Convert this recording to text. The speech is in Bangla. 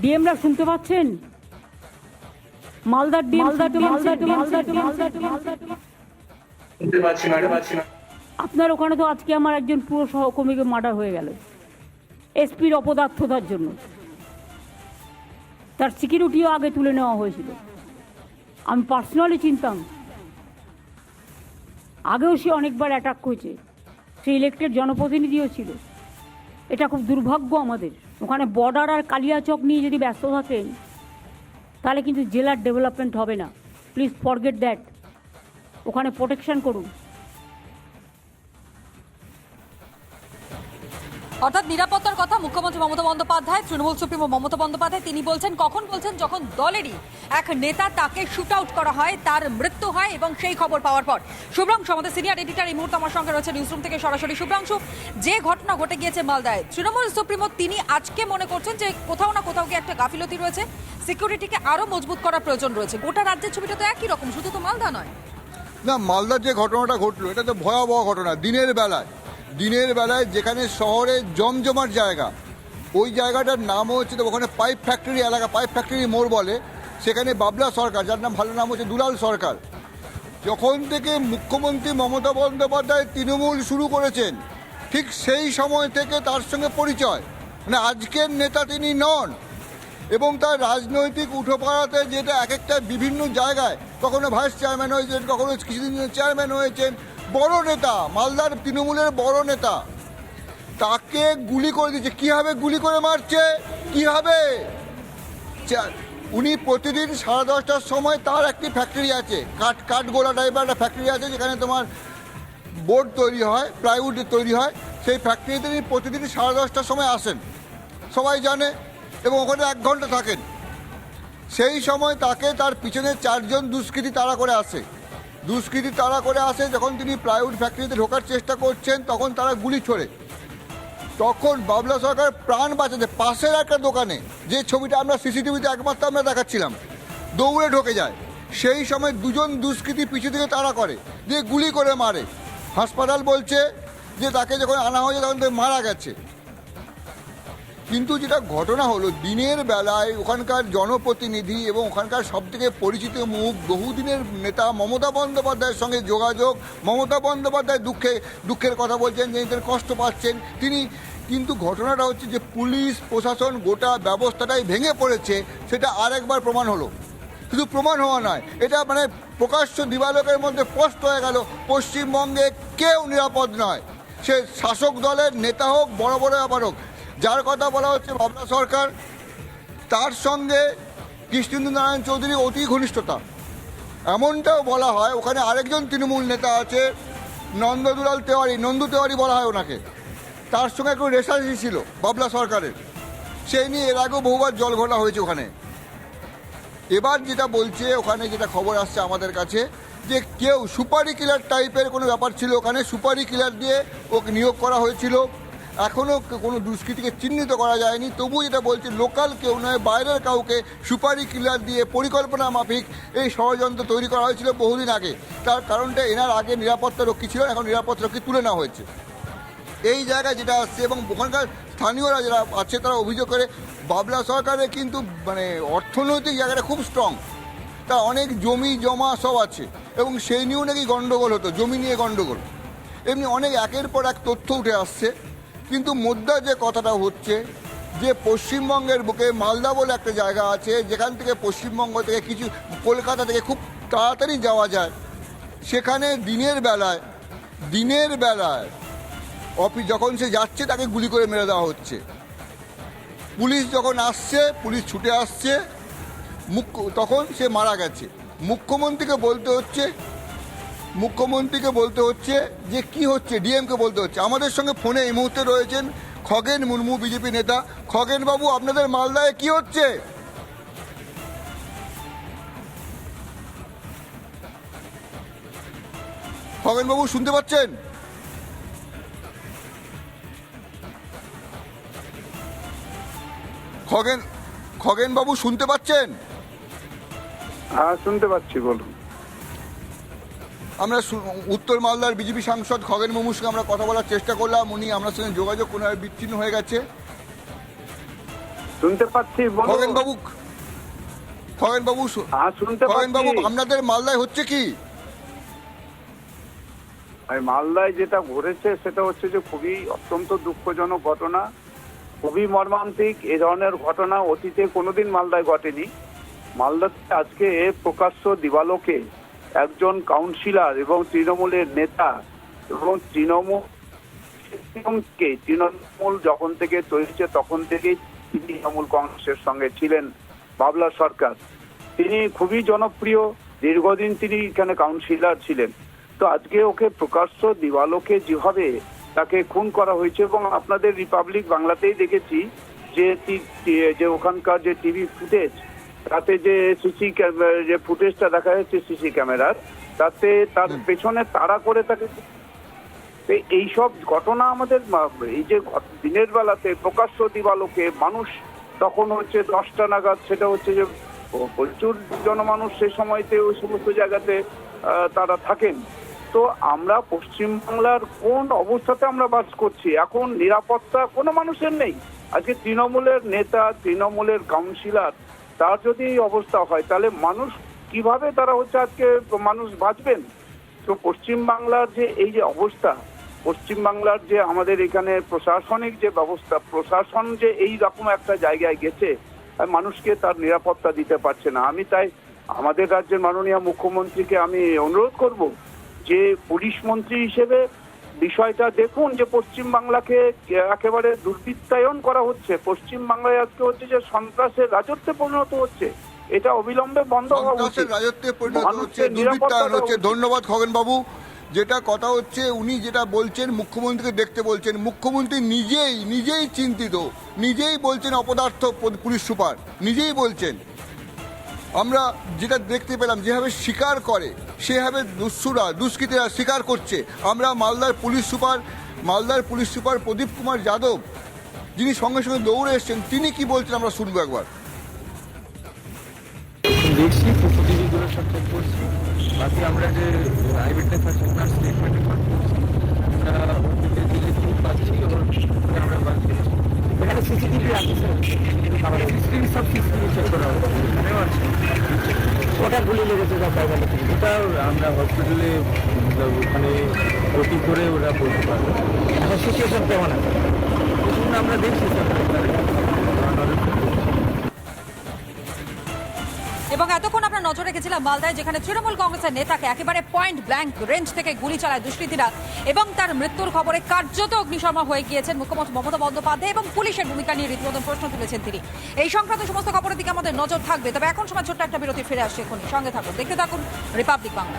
ডিএমরা শুনতে পাচ্ছেন? মালদার ডিএম আপনার ওখানে তো আজকে আমার একজন পুরো সহকর্মীকে মার্ডার হয়ে গেল এসপির অপদার্থতার জন্য। তার সিকিউরিটিও আগে তুলে নেওয়া হয়েছিল। আমি পার্সোনালি চিনতাম, আগেও সে অনেকবার অ্যাটাক করেছে, সে ইলেক্টেড জনপ্রতিনিধিও ছিল। এটা খুব দুর্ভাগ্য আমাদের। ওখানে বর্ডার আর কালিয়াচক নিয়ে যদি ব্যস্ত থাকেন তাহলে কিন্তু জেলার ডেভেলপমেন্ট হবে না। Please forget that. ওখানে প্রোটেকশন করুন। অর্থাৎ নিরাপত্তার কথা মুখ্যমন্ত্রী মমতা বন্দ্যোপাধ্যায়, তৃণমূল সুপ্রিমো মমতা বন্দ্যোপাধ্যায় তিনি বলছেন। কখন বলছেন? যখন দলেরই এক নেতা তাকে শুট আউট করা হয়, তার মৃত্যু হয় এবং সেই খবর পাওয়ার পর। শুভ্রাংশু আমাদের সিনিয়র এডিটর এই মুহূর্তে আমার সঙ্গে রয়েছে নিউজরুম থেকে সরাসরি। শুভ্রাংশু, যে ঘটনা ঘটে গিয়েছে মালদায়, তৃণমূল সুপ্রিমো তিনি আজকে মনে করছেন যে কোথাও না কোথাও গিয়ে একটা গাফিলতি রয়েছে, সিকিউরিটিকে আরো মজবুত করার প্রয়োজন রয়েছে। গোটা রাজ্যের ছবিটা তো একই রকম, শুধু তো মালদা নয়। না, মালদার যে ঘটনাটা ঘটলো এটা তো ভয়াবহ ঘটনা। দিনের বেলায় যেখানে শহরে জমজমাট জায়গা, ওই জায়গাটার নাম হচ্ছে, তো ওখানে পাইপ ফ্যাক্টরি এলাকা, পাইপ ফ্যাক্টরি মোড় বলে, সেখানে বাবলা সরকার, যার নাম ভালো নাম হচ্ছে দুলাল সরকার, যখন থেকে মুখ্যমন্ত্রী মমতা বন্দ্যোপাধ্যায় তৃণমূল শুরু করেছেন ঠিক সেই সময় থেকে তার সঙ্গে পরিচয়। মানে আজকের নেতা তিনি নন, এবং তার রাজনৈতিক উঠোপাড়াতে যেটা এক একটা বিভিন্ন জায়গায়, কখনো ভাইস চেয়ারম্যান হয়েছেন, কখনো কিছুদিন চেয়ারম্যান হয়েছেন, বড় নেতা, মালদার তৃণমূলের বড় নেতা, তাকে গুলি করে দিচ্ছে। কীভাবে গুলি করে মারছে, কীভাবে? উনি প্রতিদিন 10:30টার সময় তার একটি ফ্যাক্টরি আছে, কাঠগোলা টাইপের একটা ফ্যাক্টরি আছে, যেখানে তোমার বোর্ড তৈরি হয়, প্লাইউড তৈরি হয়। সেই ফ্যাক্টরিতে তিনি প্রতিদিন 10:30টার সময় আসেন, সবাই জানে, এবং ওখানে 1 ঘন্টা থাকেন। সেই সময় তাকে তার পিছনে 4 জন দুষ্কৃতী তাড়া করে আসে। যখন তিনি প্লাইউড ফ্যাক্টরিতে ঢোকার চেষ্টা করছেন তখন তারা গুলি ছোড়ে। তখন বাবলা সরকার প্রাণ বাঁচাতে পাশের একটা দোকানে, যে ছবিটা আমরা সিসিটিভিতে একমাত্র আমরা দেখাচ্ছিলাম, দৌড়ে ঢোকে যায়। সেই সময় 2 জন দুষ্কৃতী পিছু থেকে তাড়া করে, দিয়ে গুলি করে মারে। হাসপাতাল বলছে যে তাকে যখন আনা হয়েছে তখন তো মারা গেছে। কিন্তু যেটা ঘটনা হলো, দিনের বেলায় ওখানকার জনপ্রতিনিধি এবং ওখানকার সবথেকে পরিচিত মুখ, বহুদিনের নেতা মমতা বন্দ্যোপাধ্যায়ের সঙ্গে যোগাযোগ, মমতা বন্দ্যোপাধ্যায় দুঃখের কথা বলছেন, যে তিনি কষ্ট পাচ্ছেন তিনি। কিন্তু ঘটনাটা হচ্ছে যে পুলিশ প্রশাসন গোটা ব্যবস্থাটাই ভেঙে পড়েছে, সেটা আরেকবার প্রমাণ হলো। শুধু প্রমাণ হওয়া নয়, এটা মানে প্রকাশ্য দিবালোকের মধ্যে স্পষ্ট হয়ে গেল, পশ্চিমবঙ্গে কেউ নিরাপদ নয়। সে শাসক দলের নেতা হোক, বড় বড় ব্যাপার হোক। যার কথা বলা হচ্ছে বাবলা সরকার, তার সঙ্গে কৃষ্ণেন্দু নারায়ণ চৌধুরী অতি ঘনিষ্ঠতা, এমনটাও বলা হয়। ওখানে আরেকজন তৃণমূল নেতা আছে, নন্দু তেওয়ারি বলা হয় ওনাকে, তার সঙ্গে একটু রেশারেশি ছিল বাবলা সরকারের। সেই নিয়ে এর আগেও বহুবার জল ঘোলা হয়েছে ওখানে। এবার যেটা বলছে, ওখানে যেটা খবর আসছে আমাদের কাছে, যে কেউ সুপারি কিলার টাইপের কোনো ব্যাপার ছিল ওখানে, সুপারি কিলার দিয়ে ওকে নিয়োগ করা হয়েছিল। এখনও কোনো দুষ্কৃতীকে চিহ্নিত করা যায়নি, তবু যেটা বলছে লোকাল কেউ নয়, বাইরের কাউকে সুপারি কিলার দিয়ে পরিকল্পনা মাফিক এই ষড়যন্ত্র তৈরি করা হয়েছিল বহুদিন আগে। তার কারণটা, এনার আগে নিরাপত্তা রক্ষী ছিল, এখন নিরাপত্তা রক্ষী তুলে নেওয়া হয়েছে। এই জায়গায় যেটা আসছে, এবং ওখানকার স্থানীয়রা যারা আছে তারা অভিযোগ করে, বাবলা সরকারের কিন্তু মানে অর্থনৈতিক জায়গাটা খুব স্ট্রং, তার অনেক জমি জমা সব আছে, এবং সেই নিয়েও নাকি গণ্ডগোল হতো, জমি নিয়ে গণ্ডগোল। এমনি অনেক একের পর এক তথ্য উঠে আসছে। কিন্তু মুদ্রা যে কথাটা হচ্ছে, যে পশ্চিমবঙ্গের বুকে মালদা বলে একটা জায়গা আছে, যেখান থেকে পশ্চিমবঙ্গ থেকে কিছু, কলকাতা থেকে খুব তাড়াতাড়ি যাওয়া যায়। সেখানে দিনের বেলায় অফিস যখন সে যাচ্ছে তাকে গুলি করে মেরে দেওয়া হচ্ছে। পুলিশ যখন আসছে, পুলিশ ছুটে আসছে, তখন সে মারা গেছে। মুখ্যমন্ত্রীকে বলতে হচ্ছে যে কি হচ্ছে, ডিএমকে বলতে হচ্ছে। আমাদের সঙ্গে ফোনে এই মুহূর্তে রয়েছেন খগেন মুর্মু, বিজেপি নেতা। খগেন বাবু, আপনাদের মালদায় কি হচ্ছে? খগেন বাবু শুনতে পাচ্ছেন? খগেন বাবু শুনতে পাচ্ছেন? হ্যাঁ, শুনতে পাচ্ছি, বলুন। আমরা উত্তর মালদার বিজেপি সাংসদ খগেন মুর্মুর সঙ্গে আমরা কথা বলার চেষ্টা করলাম, উনি আমার সঙ্গে যোগাযোগ কোনোভাবে বিচ্ছিন্ন হয়ে গেছে। শুনতে পাচ্ছি, বলুন। খগেনবাবু হ্যাঁ, শুনতে খগেনবাবু পাচ্ছি। আপনাদের মালদায় হচ্ছে কি? আর মালদায় যেটা ঘটেছে সেটা হচ্ছে যে খুবই অত্যন্ত দুঃখজনক ঘটনা, খুবই মর্মান্তিক। এ ধরনের ঘটনা অতীতে কোনোদিন মালদায় ঘটেনি। মালদাতে আজকে প্রকাশ্য দিবালোকে একজন কাউন্সিলর এবং তৃণমূলের নেতা এবং তৃণমূল যখন থেকে চলছে তখন থেকেই তিনি তৃণমূল কংগ্রেসের সঙ্গে ছিলেন বাবলা সরকার। তিনি খুবই জনপ্রিয়, দীর্ঘদিন তিনি এখানে কাউন্সিলর ছিলেন। তো আজকে ওকে প্রকাশ্য দিবালোকে যেভাবে তাকে খুন করা হয়েছে, এবং আপনাদের রিপাবলিক বাংলাতেই দেখেছি যে ওখানকার যে টিভি ফুটেজ, তাতে যে যে ফুটেজটা দেখা যাচ্ছে সিসি ক্যামেরার, তাতে তার পেছনে তাড়া করে তাকে। এইসব ঘটনা আমাদের এই যে দিনের বেলাতে প্রকাশ্য দিবালোকে মানুষ, তখন হচ্ছে 10টা নাগাদ, সেটা হচ্ছে যে প্রচুর জনমানুষ সে সময়তে ওই সমস্ত জায়গাতে তারা থাকেন। তো আমরা পশ্চিমবাংলার কোন অবস্থাতে আমরা বাস করছি? এখন নিরাপত্তা কোনো মানুষের নেই। আজকে তৃণমূলের নেতা, তৃণমূলের কাউন্সিলর, তার যদি এই অবস্থা হয় তাহলে মানুষ কিভাবে তারা হচ্ছে আজকে মানুষ বাঁচবেন? তো পশ্চিমবাংলার যে এই যে অবস্থা, পশ্চিমবাংলার যে আমাদের এখানে প্রশাসনিক যে ব্যবস্থা, প্রশাসন যে এই রকম একটা জায়গায় গেছে, মানুষকে তার নিরাপত্তা দিতে পারছে না। আমি তাই আমাদের রাজ্যের মাননীয় মুখ্যমন্ত্রীকে আমি অনুরোধ করব যে পুলিশ মন্ত্রী হিসেবে বিষয়টা দেখুন, যে পশ্চিমবাংলাকে একেবারে দুর্বৃত্তায়ন করা হচ্ছে। পশ্চিমবাংলায় আজকে হচ্ছে যে সন্ত্রাসের রাজত্বে পরিণত হচ্ছে। এটা অবিলম্বে বন্ধ হওয়া উচিত। সন্ত্রাসের রাজত্বে পরিণত হচ্ছে, মানুষের দুর্বৃত্তায়ন নিরাপত্তা হচ্ছে। দেওয়া উচিত। ধন্যবাদ খগেনবাবু। যেটা কথা হচ্ছে, উনি যেটা বলছেন মুখ্যমন্ত্রীকে দেখতে বলছেন, মুখ্যমন্ত্রী নিজেই চিন্তিত, নিজেই বলছেন অপদার্থ পুলিশ সুপার, নিজেই বলছেন। আমরা যেটা দেখতে পেলাম, যেভাবে স্বীকার করে সেভাবে দুষ্কৃতীরা স্বীকার করছে। আমরা মালদার পুলিশ সুপার প্রদীপ কুমার যাদব, যিনি সঙ্গে সঙ্গে দৌড়ে এসছেন, তিনি কি বলছেন আমরা শুনবো একবার। দেখছি সিসিটিভিগুলো সব চেক করছি, বাকি আমরা যে আইউইটনেস আছে ওনার স্টেটমেন্ট রেকর্ড করছি, আমরা ওটিতে দিলে খুব পাচ্ছি ওর আমরা পাচ্ছি। এখানে সিসিটিভি আছে স্যার, সিসিটিভি সব সিসিটিভি চেক করা হবে, এখানেও আছে। ওটা গুলি লেগেছে বা পাইবালে থেকে, ওটাও আমরা হসপিটালে ওখানে ওটি করে ওরা বলতে পারবো। এখন সিচুয়েশন কেমন আছে আমরা দেখছি স্যার। এবং এতক্ষণ আমরা নজর রেখেছিলাম মালদায়, যেখানে তৃণমূল কংগ্রেসের নেতাকে একেবারে পয়েন্ট ব্ল্যাঙ্ক রেঞ্জ থেকে গুলি চালায় দুষ্কৃতীরা, এবং তার মৃত্যুর খবরে কার্যত অগ্নিশর্মা হয়ে গিয়েছেন মুখ্যমন্ত্রী মমতা বন্দ্যোপাধ্যায়, এবং পুলিশের ভূমিকা নিয়ে রীতিমতো প্রশ্ন তুলেছেন তিনি। এই সংক্রান্ত সমস্ত খবরের দিকে আমাদের নজর থাকবে। তবে এখন সময় ছোট্ট একটা বিরতি, ফিরে আসছে এখনই। সঙ্গে থাকুন, দেখতে থাকুন রিপাবলিক বাংলা।